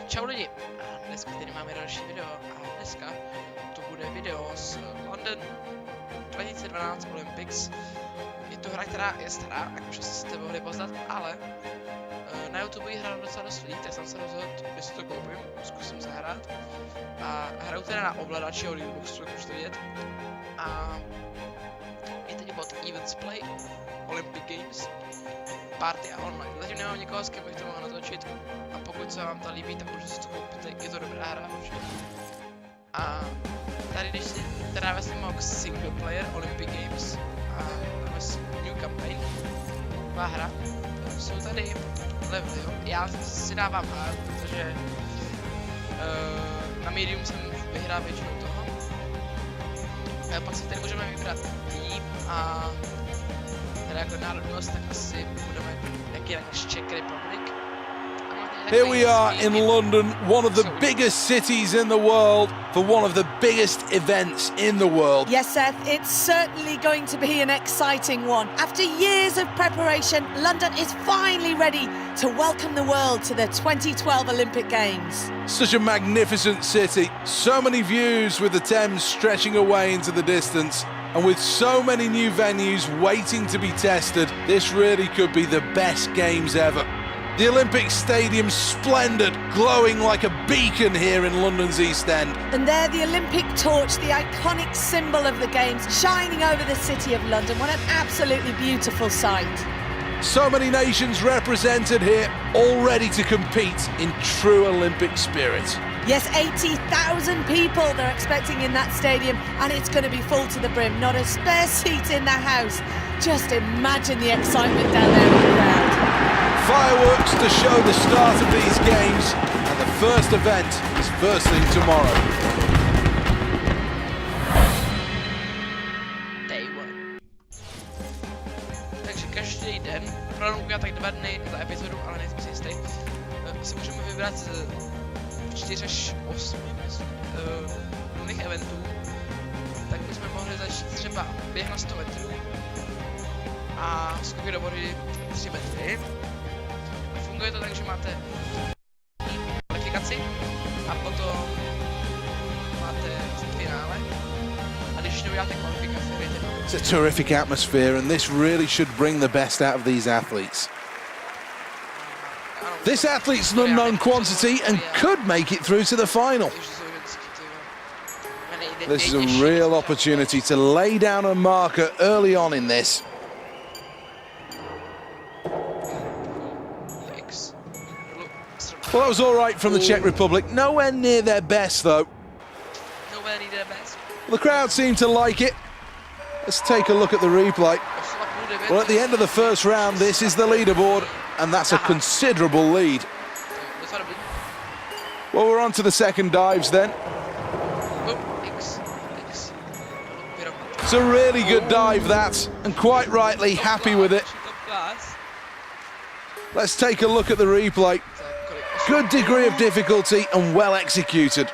Čau lidi, a dneska tady máme další video a dneska to bude video z London 2012 Olympics. Je to hra, která je stará, jak už jste mohli poznat, ale na YouTube ji hrál docela dost lidí, tak jsem se rozhodl, že si to koupím, zkusím zahrát. A hraju teda na ovladači od Xboxu, jak můžete vidět. A je teď bod Events Play, Olympic Games, Party a online. Zatím nemám někoho, s kým bych to mohl natočit. A pokud se vám to líbí, tak můžete si to koupit, je to dobrá hra určitě. A tady když si teda vezmeme single player Olympic Games a new campaign, nová hra, jsou tady levely, jo. Já si dávám hard, protože na medium jsem vyhrál většinou toho. A pak si tady můžeme vybrat tým a teda jako národnost, tak asi budeme jaký je náš Czech Republic. Here we are in London, one of the biggest cities in the world, for one of the biggest events in the world. Yes, Seth, it's certainly going to be an exciting one. After years of preparation, London is finally ready to welcome the world to the 2012 Olympic Games. Such a magnificent city, so many views with the Thames stretching away into the distance. And with so many new venues waiting to be tested, this really could be the best games ever. The Olympic Stadium splendid, glowing like a beacon here in London's East End. And there the Olympic torch, the iconic symbol of the Games, shining over the city of London. What an absolutely beautiful sight. So many nations represented here, all ready to compete in true Olympic spirit. Yes, 80,000 people they're expecting in that stadium, and it's going to be full to the brim. Not a spare seat in the house. Just imagine the excitement down there in the crowd. Fireworks to show the start of these games, and the first event is first thing tomorrow. Day one. Takže každý den, opravdu udělat tak 2 dny za epizodu, ale nejsem si jistý, si můžeme vybrat z 4 až 8 různých eventů. Tak bychom mohli začít třeba běh na 100 metrů a skoky do vody 3 metry. Funguje to tak, že máte kvalifikaci a potom máte finále. A když neuděláte kvalifikaci, jdete do. It's a terrific atmosphere, and this really should bring the best out of these athletes. This athlete's an unknown quantity and could make it through to the final. This is a real opportunity to lay down a marker early on in this. Well, that was all right from the Czech Republic. Nowhere near their best, though. Nowhere near their best. Well, the crowd seemed to like it. Let's take a look at the replay. Well, at the end of the first round, this is the leaderboard, and that's a considerable lead. Well, we're on to the second dives then. It's a really good dive, that, and quite rightly happy with it. Let's take a look at the replay. Good degree of difficulty and well executed.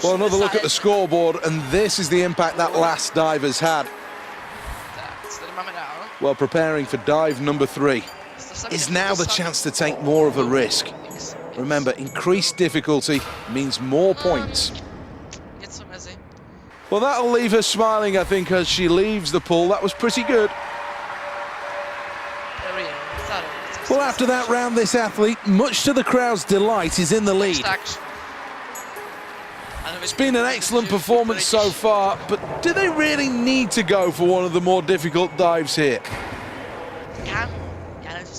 Well, another look at the scoreboard, and this is the impact that last dive has had. Well, preparing for dive number 3 is now the chance to take more of a risk. Remember, increased difficulty means more points. Well, that'll leave her smiling, I think, as she leaves the pool. That was pretty good. Well, after that round, this athlete, much to the crowd's delight, is in the lead. It's been an excellent performance so far, but do they really need to go for one of the more difficult dives here?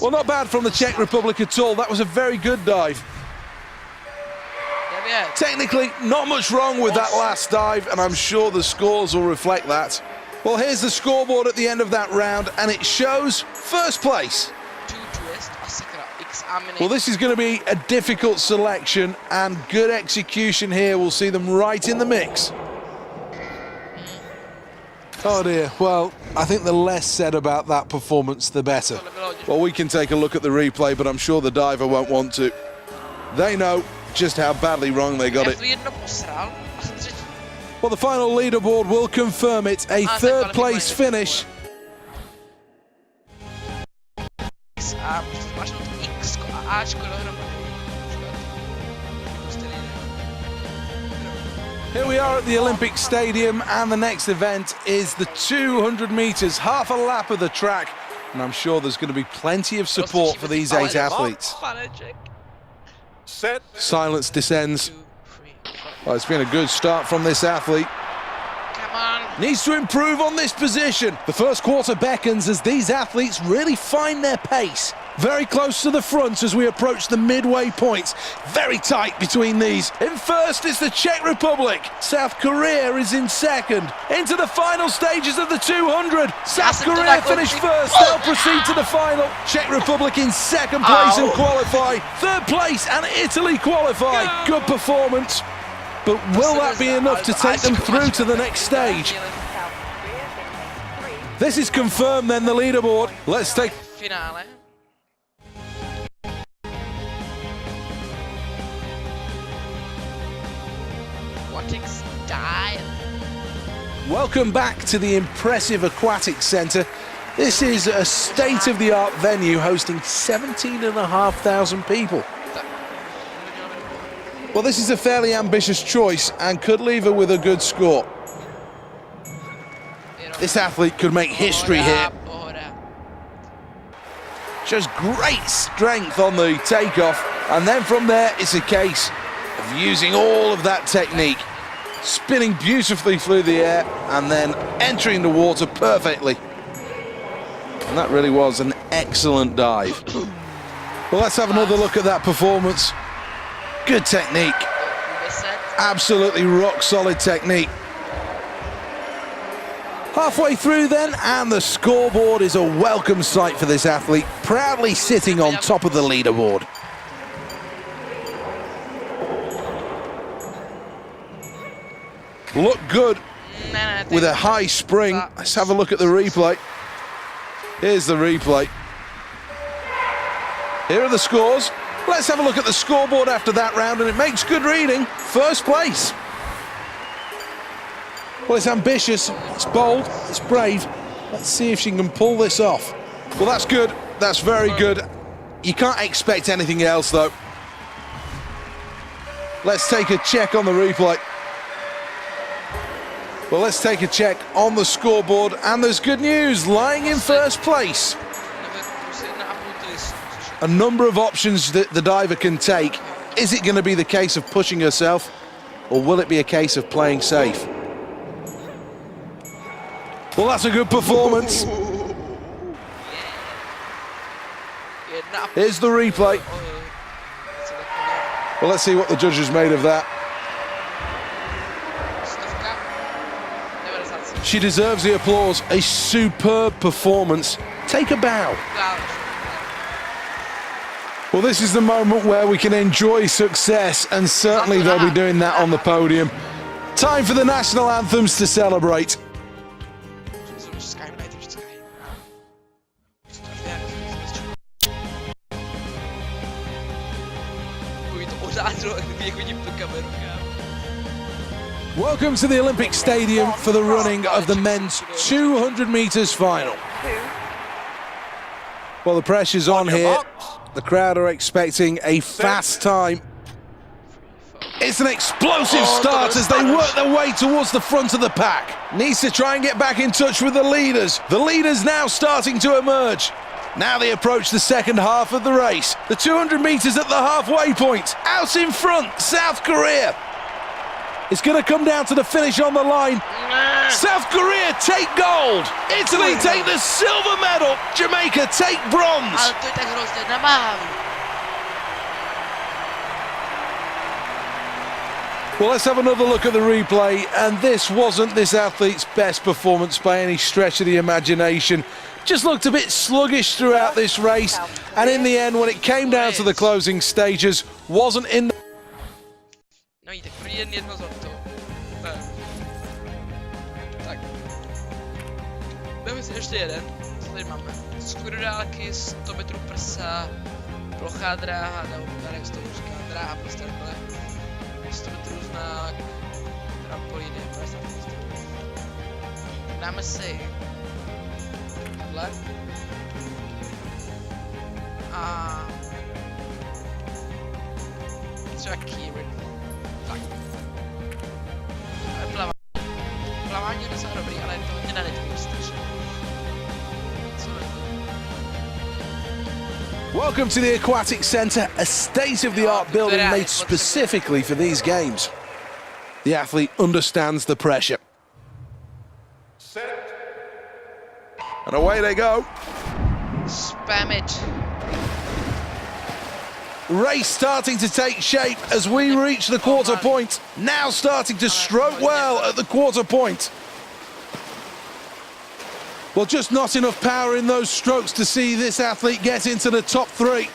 Well, not bad from the Czech Republic at all. That was a very good dive. Technically, not much wrong with that last dive, and I'm sure the scores will reflect that. Well, here's the scoreboard at the end of that round, and it shows first place. Well, this is going to be a difficult selection, and good execution here will see them right in the mix. Oh dear, well, I think the less said about that performance, the better. Well, we can take a look at the replay, but I'm sure the diver won't want to. They know just how badly wrong they got it. Well, the final leaderboard will confirm it, a third place finish. Ačko dohromady. Here we are at the Olympic Stadium, and the next event is the 200 metres, half a lap of the track, and I'm sure there's going to be plenty of support for these 8 athletes. Set. Silence descends. Well, it's been a good start from this athlete. Come on. Needs to improve on this position. The first quarter beckons as these athletes really find their pace. Very close to the front as we approach the midway points. Very tight between these. In first is the Czech Republic. South Korea is in second. Into the final stages of the 200. South Korea finished first. They'll proceed to the final. Czech Republic in second place and qualify. Third place and Italy qualify. Good performance. But will that be enough to take them through to the next stage? This is confirmed then, the leaderboard. Let's take... Finále. Aquatic style. Welcome back to the impressive Aquatic Centre. This is a state-of-the-art venue hosting 17,500 people. Well, this is a fairly ambitious choice and could leave her with a good score. This athlete could make history here. Shows great strength on the takeoff, and then from there it's a case of using all of that technique, spinning beautifully through the air and then entering the water perfectly. And that really was an excellent dive. Well, let's have another look at that performance. Good technique. Absolutely rock solid technique. Halfway through then, and the scoreboard is a welcome sight for this athlete, proudly sitting on top of the leaderboard. Look good with a high spring. Let's have a look at the replay. Here's the replay. Here are the scores. Let's have a look at the scoreboard after that round, and it makes good reading. First place. Well, it's ambitious, it's bold, it's brave. Let's see if she can pull this off. Well, that's good. That's very good. You can't expect anything else, though. Let's take a check on the replay. Well, let's take a check on the scoreboard, and there's good news. Lying in first place. A number of options that the diver can take. Is it going to be the case of pushing herself, or will it be a case of playing safe? Well, that's a good performance. Here's the replay. Well, let's see what the judges made of that. She deserves the applause. A superb performance. Take a bow. Well, this is the moment where we can enjoy success, and certainly they'll be doing that on the podium. Time for the national anthems to celebrate. Welcome to the Olympic Stadium for the running of the men's 200 metres final. Well, the pressure's on here. The crowd are expecting a fast time. It's an explosive start as they work their way towards the front of the pack. Needs to try and get back in touch with the leaders. The leaders now starting to emerge. Now they approach the second half of the race. The 200 metres at the halfway point. Out in front, South Korea. It's going to come down to the finish on the line. South Korea take gold. Italy take the silver medal. Jamaica take bronze. Well, let's have another look at the replay, and this wasn't this athlete's best performance by any stretch of the imagination. Just looked a bit sluggish throughout this race, and in the end, when it came down to the closing stages, wasn't in the... No i tak první jedno zlato. Tak. Dáme si ještě jeden. Co tady máme? Skoro dálky, 100 metrů prsa, plochá dráha, nebo jak se to říká, dráha prostě takhle. 100 metrů znak, trampolíny, 50 metrů. Dáme si takhle. A třeba Kieran. Tak. Plavání je docela dobrý, ale je to hodně na netku strašně. Welcome to the Aquatic Centre, a state-of-the-art building made specifically for these games. The athlete understands the pressure. And away they go. Spam it. Race starting to take shape as we reach the quarter point. Now starting to stroke well at the quarter point. Well, just not enough power in those strokes to see this athlete get into the top three.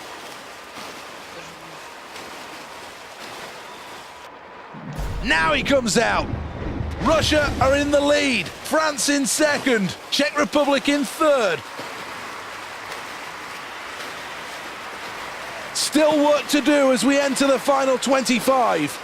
Now he comes out. Russia are in the lead. France in second. Czech Republic in third. Still work to do as we enter the final 25.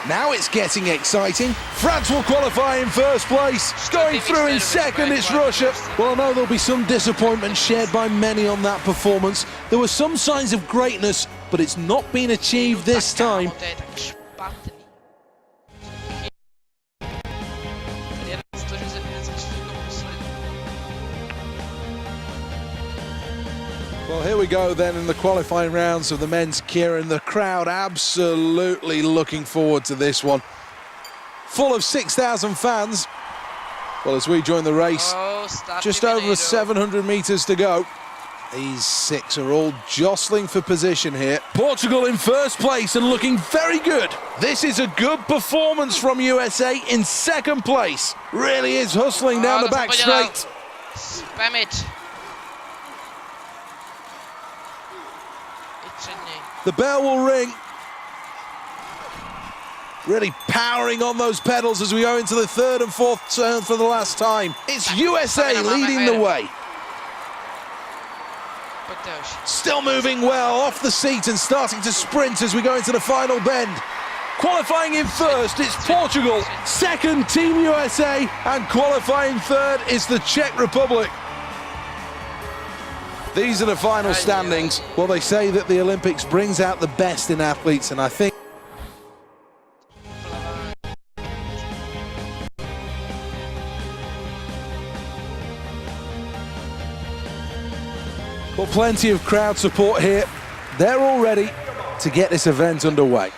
Now it's getting exciting. France will qualify in first place. Going through in second, it's Russia. Well, I know there'll be some disappointment shared by many on that performance. There were some signs of greatness, but it's not been achieved this time. Well, here we go then in the qualifying rounds of the men's Kieran. The crowd absolutely looking forward to this one. Full of 6,000 fans. Well, as we join the race, just over 700 metres to go. These six are all jostling for position here. Portugal in first place and looking very good. This is a good performance from USA in second place. Really is hustling down the back straight. Spam it. The bell will ring. Really powering on those pedals as we go into the third and fourth turn for the last time. It's USA leading the way. Still moving well off the seat and starting to sprint as we go into the final bend. Qualifying in first, it's Portugal. Second, Team USA. And qualifying third is the Czech Republic. These are the final standings. Well, they say that the Olympics brings out the best in athletes, and I think well, plenty of crowd support here. They're all ready to get this event underway.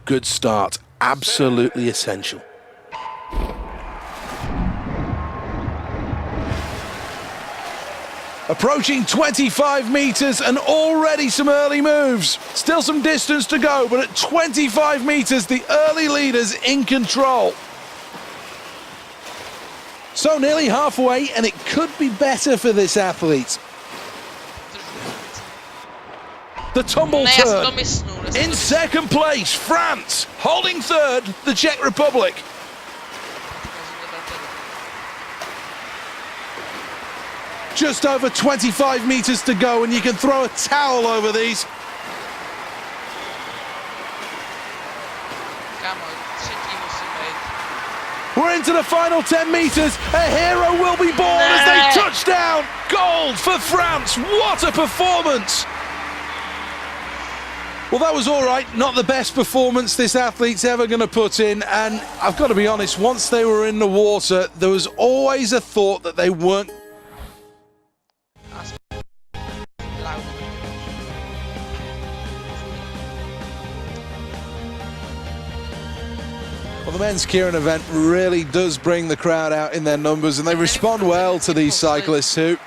Good start, absolutely essential. Approaching 25 metres and already some early moves. Still some distance to go, but at 25 metres, the early leaders in control. So nearly halfway, and it could be better for this athlete. The tumble turn. In second place, France. Holding third, the Czech Republic. Just over 25 metres to go, and you can throw a towel over these. We're into the final 10 metres. A hero will be born as they touch down. Gold for France. What a performance. Well, that was all right. Not the best performance this athlete's ever going to put in. And I've got to be honest, once they were in the water, there was always a thought that they weren't. Well, the men's Kieran event really does bring the crowd out in their numbers, and they respond well to these cyclists who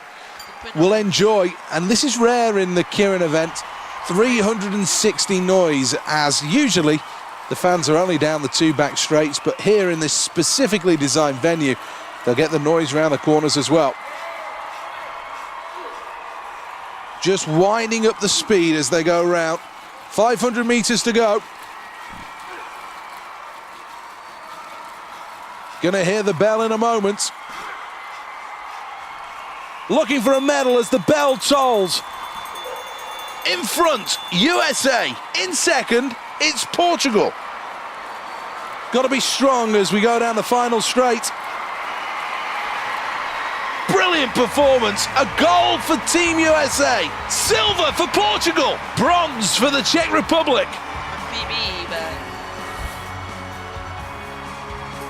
will enjoy, and this is rare in the Kieran event, 360 noise, as usually the fans are only down the two back straights, but here in this specifically designed venue, they'll get the noise around the corners as well. Just winding up the speed as they go around. 500 metres to go. Gonna hear the bell in a moment. Looking for a medal as the bell tolls. In front, USA. In second, it's Portugal. Got to be strong as we go down the final straight. brilliant performance. A gold for Team USA. Silver for Portugal. Bronze for the Czech Republic.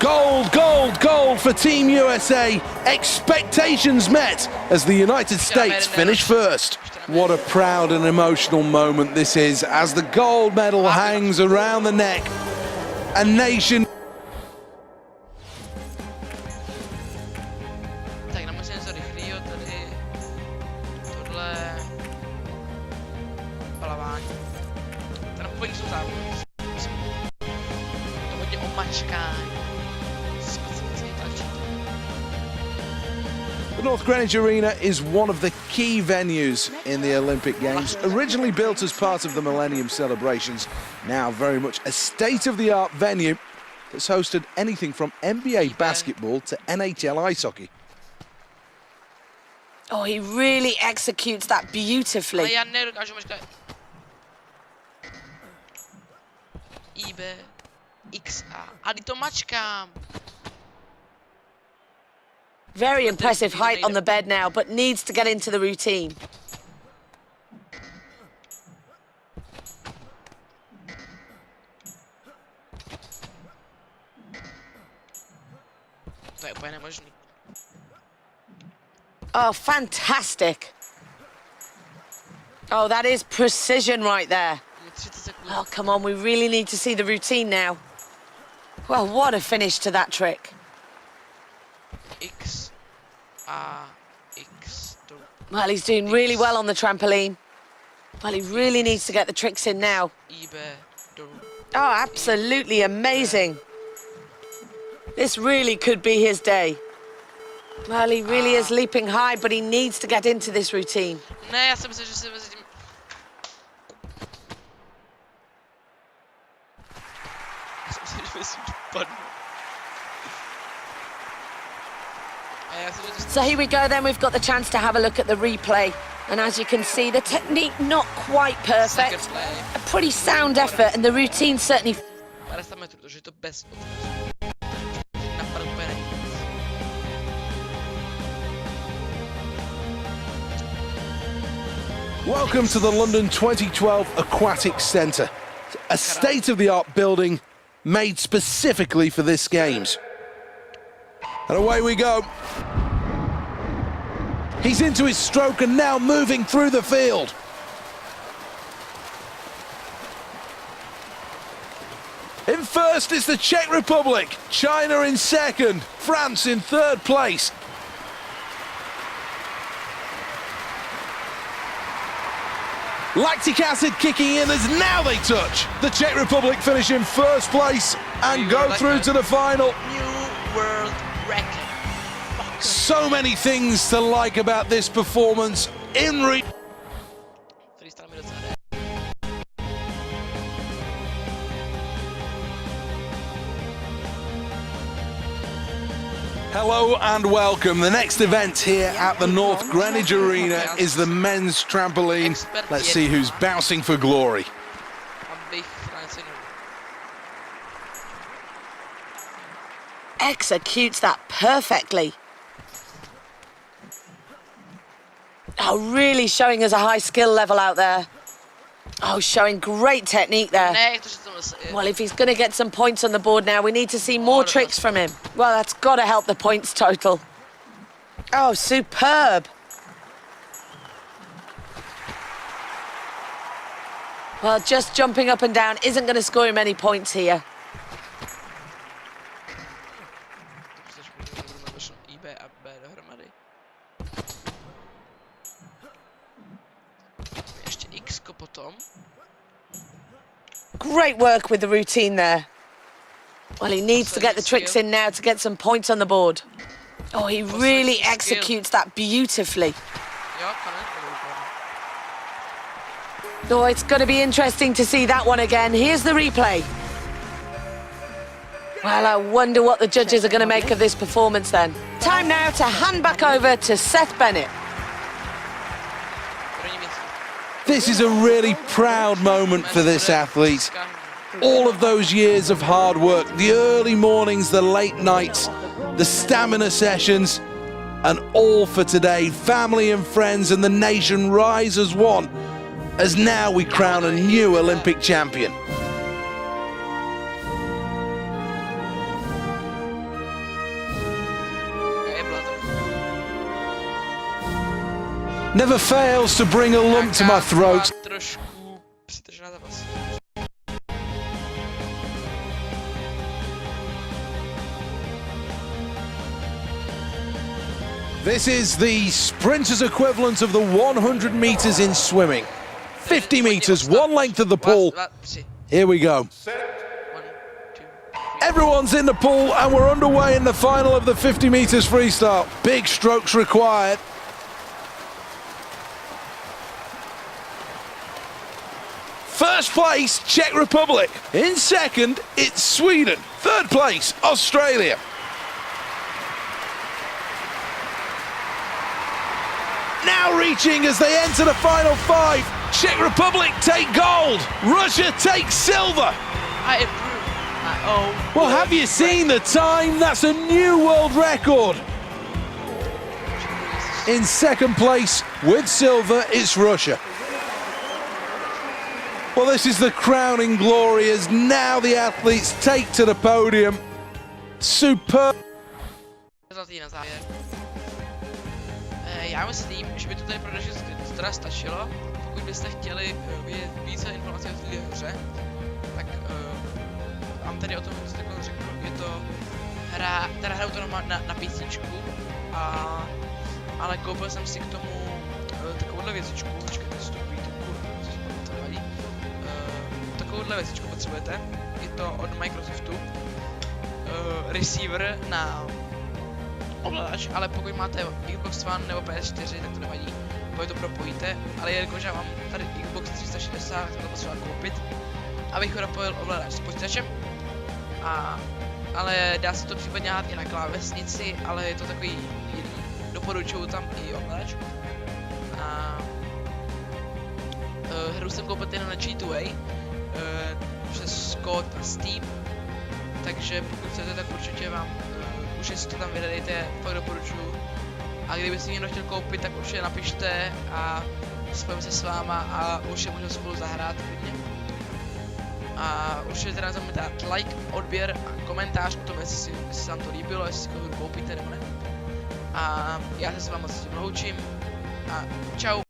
Gold, gold, gold for Team USA. Expectations met as the United States finish first. What a proud and emotional moment this is as the gold medal hangs around the neck. A nation. Tak, nám musím něco rychlýho tady. Tohle... Palavání. Ten pojď jsou závody. To hodně omačkání. The North Greenwich Arena is one of the key venues in the Olympic Games. Originally built as part of the Millennium celebrations, now very much a state-of-the-art venue that's hosted anything from NBA basketball to NHL ice hockey. Oh, he really executes that beautifully. Já nedokážu mačkat. IB, XA. Ale to mačkám. Very impressive height on the bed now, but needs to get into the routine. To je úplně nemožný. Oh, fantastic. Oh, that is precision right there. Oh, come on, we really need to see the routine now. Well, what a finish to that trick. X, A, X, do. Well, he's doing really well on the trampoline. Well, he really needs to get the tricks in now. IB, do. Oh, absolutely amazing. This really could be his day. Well, he really is leaping high, but he needs to get into this routine. Ne, já jsem myslel, že se mezi tím... Já jsem myslel, že mezi tím dopadnu. So here we go then, we've got the chance to have a look at the replay. And as you can see, the technique not quite perfect. A pretty sound effort and the routine certainly... 50 metrů, takže je to bez odkazu. Napadl úplně nejvíc. Welcome to the London 2012 Aquatic Centre, a state-of-the-art building made specifically for this Games. And away we go. He's into his stroke and now moving through the field. In first is the Czech Republic, China in second, France in third place. Lactic acid kicking in as now they touch. The Czech Republic finish in first place and go through to the final. New world record. So many things to like about this performance. Hello and welcome. The next event here at the North Greenwich Arena is the men's trampoline. Let's see who's bouncing for glory. Executes that perfectly. Oh, really showing us a high skill level out there. Oh, showing great technique there. Well, if he's going to get some points on the board now, we need to see more tricks from him. Well, that's got to help the points total. Oh, superb. Well, just jumping up and down isn't going to score him any points here. Great work with the routine there. Well, he needs to get the tricks in now to get some points on the board. Oh, he really executes that beautifully. Oh, it's going to be interesting to see that one again. Here's the replay. Well, I wonder what the judges are going to make of this performance then. Time now to hand back over to Seth Bennett. This is a really proud moment for this athlete. All of those years of hard work, the early mornings, the late nights, the stamina sessions, And all for today. Family and friends and the nation rise as one, as now we crown a new Olympic champion. Never fails to bring a lump to my throat. This is the sprinter's equivalent of the 100 meters in swimming. 50 meters, one length of the pool. Here we go. Everyone's in the pool and we're underway in the final of the 50 meters freestyle. Big strokes required. First place, Czech Republic. In second, it's Sweden. Third place, Australia. Now reaching as they enter the final five. Czech Republic take gold. Russia takes silver. Well, have you seen the time? That's a new world record. In second place with silver, it's Russia. Well, this is the crowning glory as now the athletes take to the podium. Superb. Já myslím, že by to tady pro naše teda stačilo. Pokud byste chtěli vidět více informací o této hře, tak vám tady o tom řeknu. Je to hra, teda hraju to na písničku, ale koupil jsem si k tomu takovouhle věcičku. Počkejte, jestli to uvidíte, to nevadí. Takovouhle věcičku potřebujete. Je to od Microsoftu. Receiver na ovladač, ale pokud máte Xbox One nebo PS4, tak to nevadí, pokud to propojíte, ale jelikož já mám tady Xbox 360, tak to potřeba koupit, abych propojil ovladač s počítačem, ale dá se to případně dát i na klávesnici, ale je to takový jiný, doporučuju tam i ovladač. Hru jsem koupil jen na G2A, přes kód na Steam, takže pokud chcete, tak určitě vám už si to tam vydejte, fakt doporučuju. A kdyby si někdo chtěl koupit, tak určitě napište a spojím se s váma a určitě můžeme spolu zahrát klidně. A určitě teda nezapomeňte dát like, odběr a komentář o tom, jestli se vám to líbilo, jestli si to koupíte nebo ne. A já se s vámi moc loučím a čau.